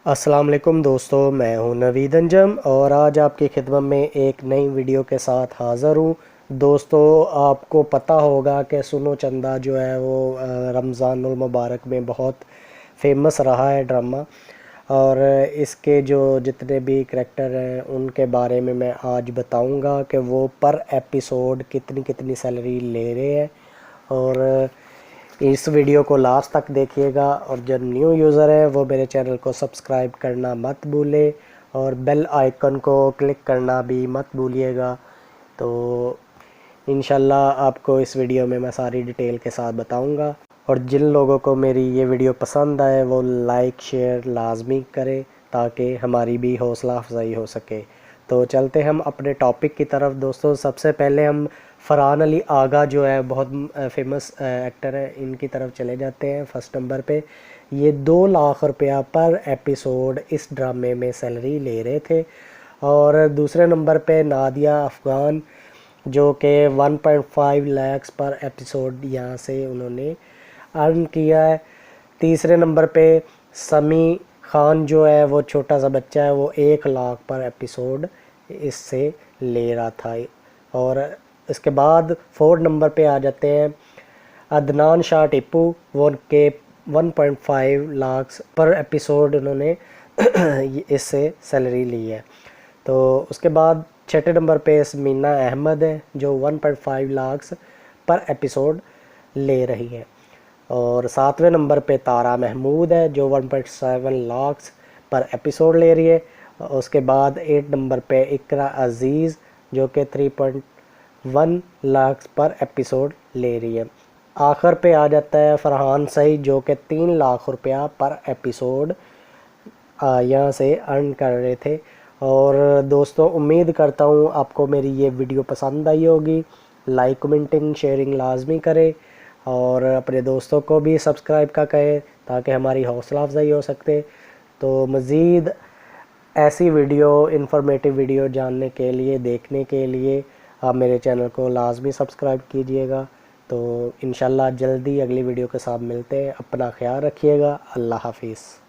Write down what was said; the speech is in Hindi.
अस्सलाम वालेकुम दोस्तों, मैं हूं नवीद अंजम और आज आपकी खिदमत में एक नई वीडियो के साथ हाज़िर हूं। दोस्तों, आपको पता होगा कि सुनो चंदा जो है वो रमज़ानुल मुबारक में बहुत फेमस रहा है ड्रामा। और इसके जो जितने भी करैक्टर हैं उनके बारे में मैं आज बताऊंगा कि वो पर एपिसोड कितनी कितनी सैलरी ले रहे हैं। और इस वीडियो को लास्ट तक देखिएगा और जो न्यू यूज़र है वो मेरे चैनल को सब्सक्राइब करना मत भूलें और बेल आइकन को क्लिक करना भी मत भूलिएगा। तो इंशाल्लाह आपको इस वीडियो में मैं सारी डिटेल के साथ बताऊंगा। और जिन लोगों को मेरी ये वीडियो पसंद आए वो लाइक शेयर लाजमी करें ताकि हमारी भी हौसला अफजाई हो सके। तो चलते हम अपने टॉपिक की तरफ। दोस्तों, सबसे पहले हम फ़रहान अली आगा जो है बहुत फेमस एक्टर है, इनकी तरफ चले जाते हैं। फर्स्ट नंबर पे ये 2 लाख रुपया पर एपिसोड इस ड्रामे में सैलरी ले रहे थे। और दूसरे नंबर पे नादिया अफ़गान जो कि 1.5 लाख पर एपिसोड यहाँ से उन्होंने अर्न किया है। तीसरे नंबर पे समी खान जो है वो छोटा सा बच्चा है, वो 1 लाख पर एपिसोड इससे ले रहा था। और इसके बाद 4 नंबर पे आ जाते हैं अदनान शाह टिप्पू, वो के 1.5 लाख पर एपिसोड उन्होंने इससे सैलरी ली है। तो उसके बाद छठे नंबर पे समीना अहमद है जो 1.5 लाख पर एपिसोड ले रही है। और 7वें नंबर पे तारा महमूद है जो 1.7 लाख पर एपिसोड ले रही है। उसके बाद 8 नंबर पे इकरा अजीज़ जो कि 3.1 लाख पर एपिसोड ले रही है। आखिर पे आ जाता है फरहान सईद जो कि 3 लाख रुपया पर एपिसोड यहाँ से अर्न कर रहे थे। और दोस्तों, उम्मीद करता हूँ आपको मेरी ये वीडियो पसंद आई होगी। लाइक कमेंटिंग शेयरिंग लाजमी करें और अपने दोस्तों को भी सब्सक्राइब का कहें ताकि हमारी हौसला अफजाई हो सकते। तो मज़ीद ऐसी वीडियो इंफॉर्मेटिव वीडियो जानने के लिए देखने के लिए आप मेरे चैनल को लाजमी सब्सक्राइब कीजिएगा। तो इंशाल्लाह जल्दी अगली वीडियो के साथ मिलते हैं। अपना ख्याल रखिएगा। अल्लाह हाफिज़।